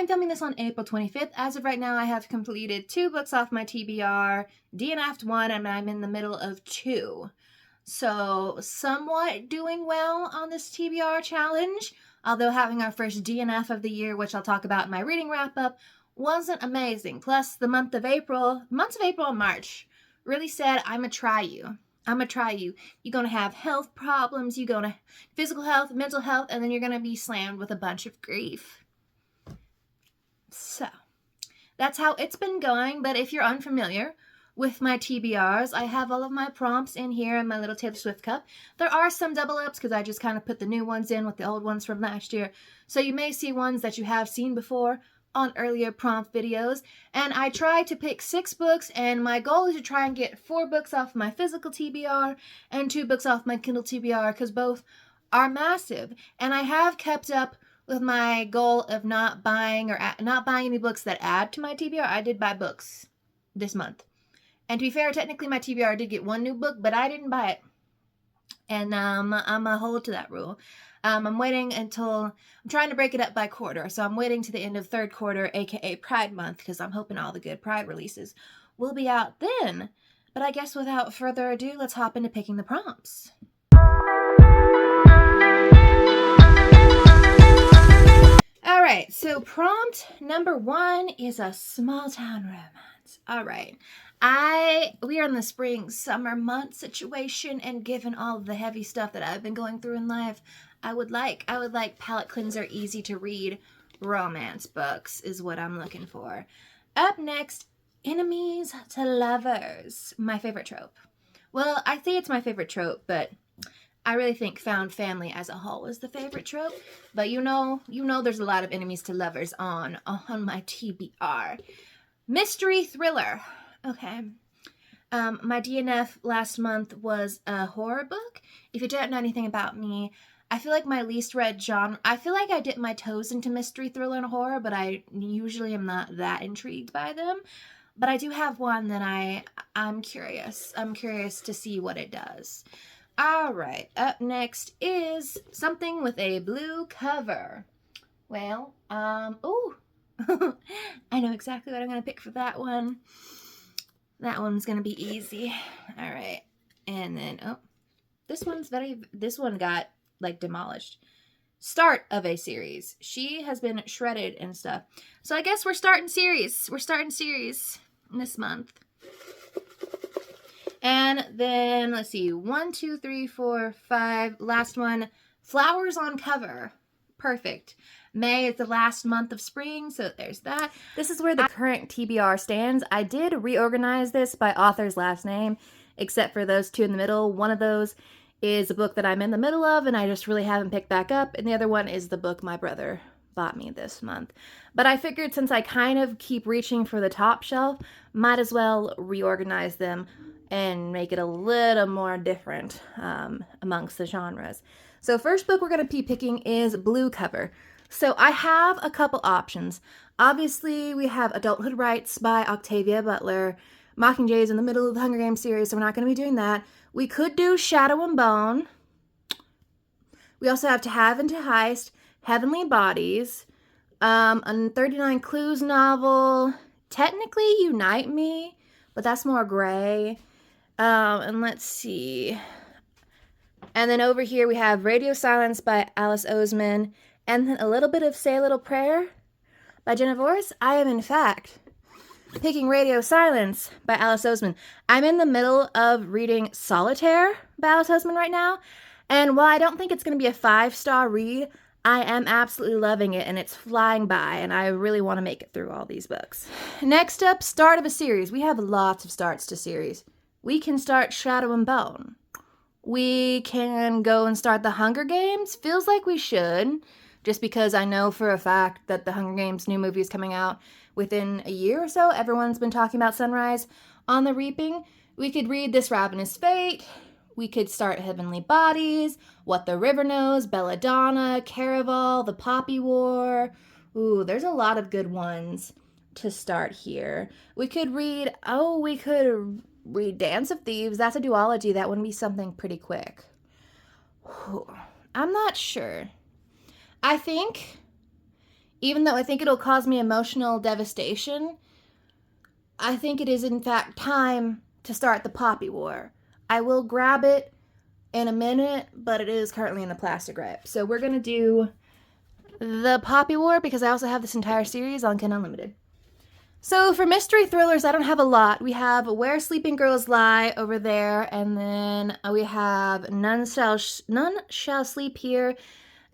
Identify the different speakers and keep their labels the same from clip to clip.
Speaker 1: I'm filming this on April 25th. As of right now, I have completed 2 books off my TBR, DNF'd 1, and I'm in the middle of 2. So, somewhat doing well on this TBR challenge, although having our first DNF of the year, which I'll talk about in my reading wrap-up, wasn't amazing. Plus, the months of April and March really said, I'm gonna try you. You're gonna have health problems, you're gonna physical health, mental health, and then you're gonna be slammed with a bunch of grief. So, that's how it's been going, but if you're unfamiliar with my TBRs, I have all of my prompts in here in my little Taylor Swift cup. There are some double ups because I just kind of put the new ones in with the old ones from last year. So you may see ones that you have seen before on earlier prompt videos. And I try to pick 6 books, and my goal is to try and get 4 books off my physical TBR and 2 books off my Kindle TBR because both are massive. And I have kept up with my goal of not buying any books that add to my TBR. I did buy books this month. And to be fair, technically my TBR did get 1 new book, but I didn't buy it. And I'm a hold to that rule. I'm trying to break it up by quarter. So I'm waiting to the end of 3rd quarter, aka Pride Month, because I'm hoping all the good Pride releases will be out then. But I guess without further ado, let's hop into picking the prompts. Alright, so prompt number 1 is a small town romance. Alright. We are in the spring summer month situation, and given all of the heavy stuff that I've been going through in life, I would like palate cleanser, easy to read romance books is what I'm looking for. Up next, enemies to lovers. My favorite trope. Well, I say it's my favorite trope, but I really think found family as a whole is the favorite trope. But you know there's a lot of enemies to lovers on my TBR. Mystery thriller. Okay. My DNF last month was a horror book. If you don't know anything about me, I feel like my least read genre, I feel like I dip my toes into mystery thriller and horror, but I usually am not that intrigued by them. But I do have one that I'm curious. I'm curious to see what it does. Alright, up next is something with a blue cover. Well, ooh. I know exactly what I'm going to pick for that one. That one's going to be easy. Alright, and then, this one got, demolished. Start of a series. She has been shredded and stuff. So I guess we're starting series. We're starting series this month. And then, let's see, 1, 2, 3, 4, 5. Last one, flowers on cover. Perfect. May is the last month of spring, so there's that. This is where the current TBR stands. I did reorganize this by author's last name, except for those 2 in the middle. One of those is a book that I'm in the middle of, and I just really haven't picked back up. And the other one is the book my brother bought me this month. But I figured since I kind of keep reaching for the top shelf, might as well reorganize them and make it a little more different amongst the genres. So first book we're going to be picking is Blue Cover. So I have a couple options. Obviously, we have Adulthood Rights by Octavia Butler. Mockingjay is in the middle of the Hunger Games series, so we're not going to be doing that. We could do Shadow and Bone. We also have To Have and to Heist, Heavenly Bodies, a 39 Clues novel, technically Unite Me, but that's more gray. And let's see. And then over here we have Radio Silence by Alice Oseman, and then a little bit of Say a Little Prayer by Jenna Vorse. I am, in fact, picking Radio Silence by Alice Oseman. I'm in the middle of reading Solitaire by Alice Oseman right now, and while I don't think it's going to be a 5-star read, I am absolutely loving it, and it's flying by, and I really want to make it through all these books. Next up, start of a series. We have lots of starts to series. We can start Shadow and Bone. We can go and start the Hunger Games. Feels like we should, just because I know for a fact that the Hunger Games new movie is coming out within a year or so. Everyone's been talking about Sunrise on the Reaping. We could read This Ravenous Fate. We could start Heavenly Bodies, What the River Knows, Belladonna, Caraval, The Poppy War. Ooh, there's a lot of good ones to start here. We could read Dance of Thieves. That's a duology. That would be something pretty quick. I'm not sure. I think Even though I think it'll cause me emotional devastation, I think it is in fact time to start the Poppy War. I will grab it in a minute, but it is currently in the plastic wrap. So we're going to do the Poppy War because I also have this entire series on Kindle Unlimited. So for mystery thrillers, I don't have a lot. We have Where Sleeping Girls Lie over there, and then we have None Shall Sleep Here,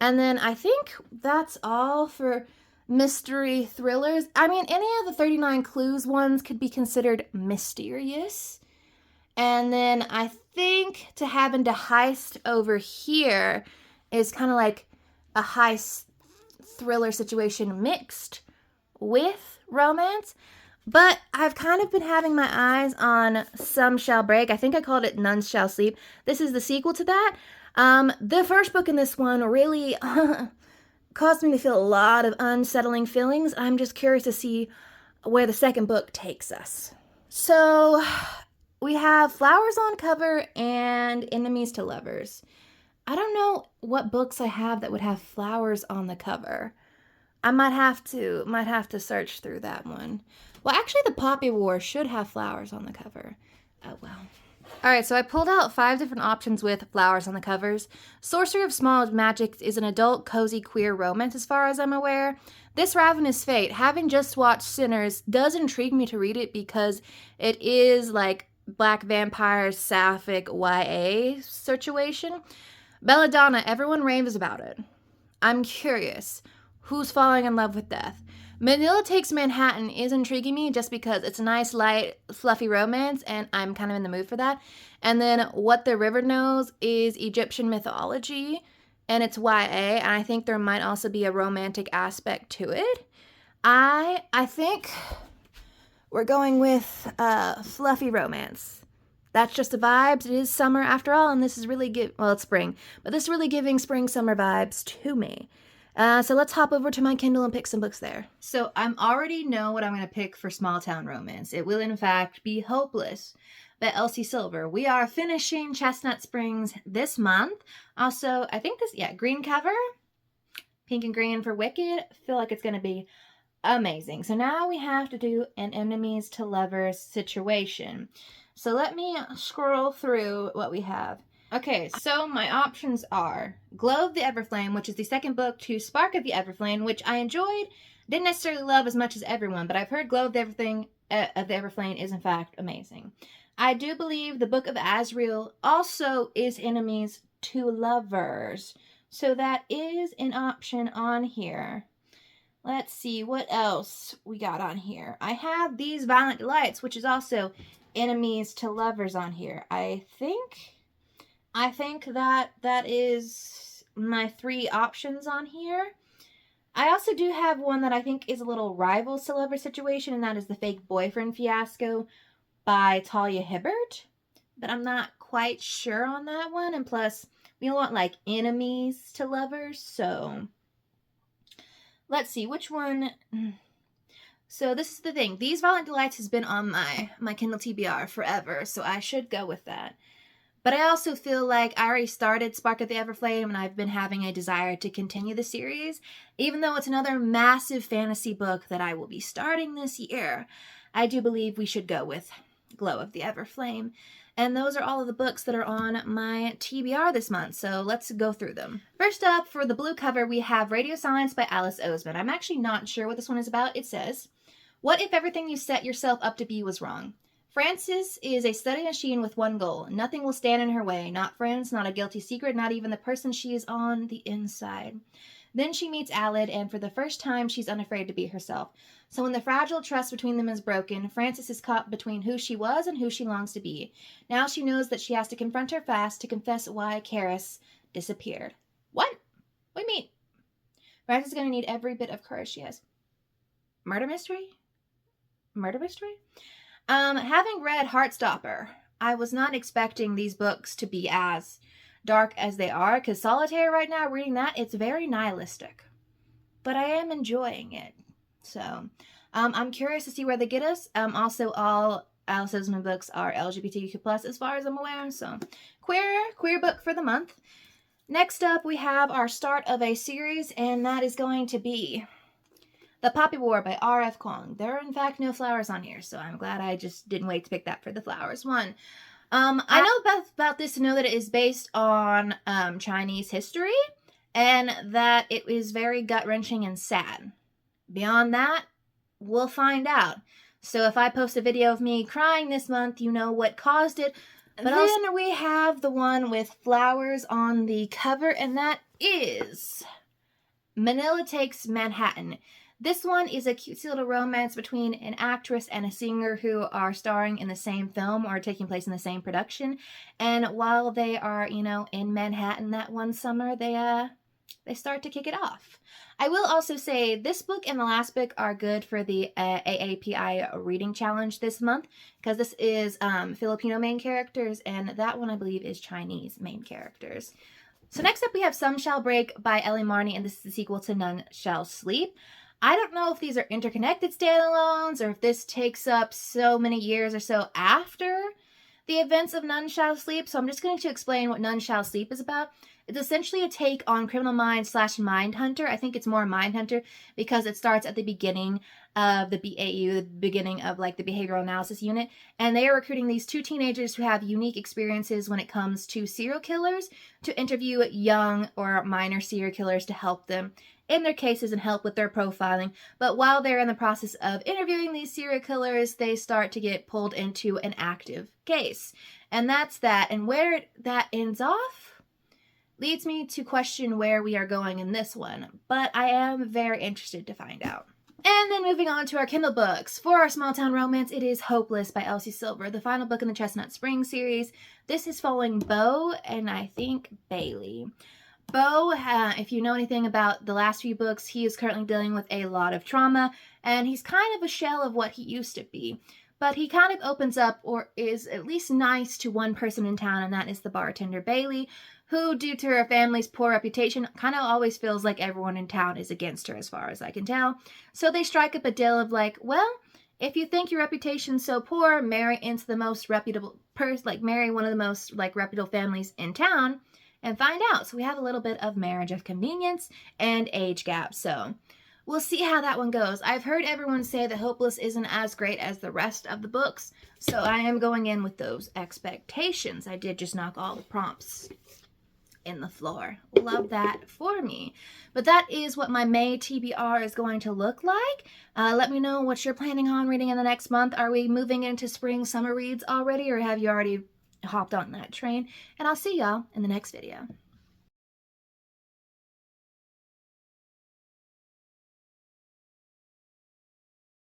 Speaker 1: and then I think that's all for mystery thrillers. I mean, any of the 39 Clues ones could be considered mysterious. And then I think To Have and to Heist over here is kind of like a heist thriller situation mixed with romance. But I've kind of been having my eyes on Some Shall Break. I think I called it None Shall Sleep. This is the sequel to that. The first book in this one really caused me to feel a lot of unsettling feelings. I'm just curious to see where the second book takes us. So we have Flowers on Cover and Enemies to Lovers. I don't know what books I have that would have flowers on the cover. I might have to search through that one. Well, actually, the Poppy War should have flowers on the cover. Oh, well. All right, so I pulled out 5 different options with flowers on the covers. Sorcery of Small Magic is an adult, cozy, queer romance as far as I'm aware. This Ravenous Fate, having just watched Sinners, does intrigue me to read it because it is like Black Vampire, Sapphic, YA situation. Belladonna, everyone raves about it. I'm curious. Who's falling in love with death? Manila Takes Manhattan is intriguing me just because it's a nice, light, fluffy romance, and I'm kind of in the mood for that. And then What the River Knows is Egyptian mythology, and it's YA, and I think there might also be a romantic aspect to it. I think we're going with fluffy romance. That's just the vibes. It is summer after all, and this is really it's spring, but this is really giving spring-summer vibes to me. So let's hop over to my Kindle and pick some books there. So I already know what I'm going to pick for Small Town Romance. It will, in fact, be Hopeless by Elsie Silver. We are finishing Chestnut Springs this month. Also, I think green cover, pink and green for Wicked. I feel like it's going to be amazing. So now we have to do an enemies to lovers situation. So let me scroll through what we have. Okay, so my options are Glow of the Everflame, which is the second book to Spark of the Everflame, which I enjoyed. Didn't necessarily love as much as everyone, but I've heard Glow of the Everflame is in fact amazing. I do believe the Book of Azrael also is enemies to lovers, so that is an option on here. Let's see what else we got on here. I have These Violent Delights, which is also enemies to lovers on here. I think that is my 3 options on here. I also do have one that I think is a little rivals to lover situation, and that is The Fake Boyfriend Fiasco by Talia Hibbert. But I'm not quite sure on that one. And plus, we want like enemies to lovers. So let's see which one. So this is the thing. These Violent Delights has been on my Kindle TBR forever. So I should go with that. But I also feel like I already started Spark of the Everflame, and I've been having a desire to continue the series. Even though it's another massive fantasy book that I will be starting this year, I do believe we should go with Glow of the Everflame. And those are all of the books that are on my TBR this month, so let's go through them. First up, for the blue cover, we have Radio Silence by Alice Oseman. I'm actually not sure what this one is about. It says, what if everything you set yourself up to be was wrong? Frances is a study machine with one goal. Nothing will stand in her way. Not friends, not a guilty secret, not even the person she is on the inside. Then she meets Aled, and for the first time, she's unafraid to be herself. So when the fragile trust between them is broken, Frances is caught between who she was and who she longs to be. Now she knows that she has to confront her past to confess why Karis disappeared. What? What do you mean? Frances is going to need every bit of courage she has. Murder mystery? Murder mystery? Having read Heartstopper, I was not expecting these books to be as dark as they are, because Solitaire right now, reading that, it's very nihilistic. But I am enjoying it. So, I'm curious to see where they get us. Also, all Alice Oseman books are LGBTQ+, as far as I'm aware. So, queer book for the month. Next up, we have our start of a series, and that is going to be The Poppy War by R.F. Kuang. There are in fact no flowers on here, so I'm glad I just didn't wait to pick that for the flowers one. I know about this to know that it is based on Chinese history, and that it is very gut-wrenching and sad. Beyond that, we'll find out. So if I post a video of me crying this month, you know what caused it. But then we have the one with flowers on the cover, and that is Manila Takes Manhattan. This one is a cutesy little romance between an actress and a singer who are starring in the same film or taking place in the same production. And while they are, you know, in Manhattan that one summer, they start to kick it off. I will also say this book and the last book are good for the AAPI reading challenge this month, because this is Filipino main characters, and that one I believe is Chinese main characters. So next up we have Some Shall Break by Ellie Marney, and this is the sequel to None Shall Sleep. I don't know if these are interconnected standalones or if this takes up so many years or so after the events of None Shall Sleep, so I'm just going to explain what None Shall Sleep is about. It's essentially a take on Criminal Minds / Mindhunter. I think it's more Mindhunter because it starts at the beginning of the BAU, the beginning of like the Behavioral Analysis Unit, and they are recruiting these two teenagers who have unique experiences when it comes to serial killers to interview young or minor serial killers to help them in their cases and help with their profiling. But while they're in the process of interviewing these serial killers, they start to get pulled into an active case. And that's that. And where that ends off leads me to question where we are going in this one. But I am very interested to find out. And then moving on to our Kindle books. For our small town romance, it is Hopeless by Elsie Silver, the final book in the Chestnut Spring series. This is following Beau and I think Bailey. Beau, if you know anything about the last few books, he is currently dealing with a lot of trauma, and he's kind of a shell of what he used to be. But he kind of opens up, or is at least nice to one person in town, and that is the bartender Bailey, who, due to her family's poor reputation, kind of always feels like everyone in town is against her, as far as I can tell. So they strike up a deal of like, well, if you think your reputation's so poor, marry into the most reputable person, like marry one of the most like reputable families in town, and find out. So we have a little bit of marriage of convenience and age gap. So we'll see how that one goes. I've heard everyone say that Hopeless isn't as great as the rest of the books, so I am going in with those expectations. I did just knock all the prompts in the floor. Love that for me. But that is what my May TBR is going to look like. Let me know what you're planning on reading in the next month. Are we moving into spring summer reads already, or have you already hopped on that train? And I'll see y'all in the next video.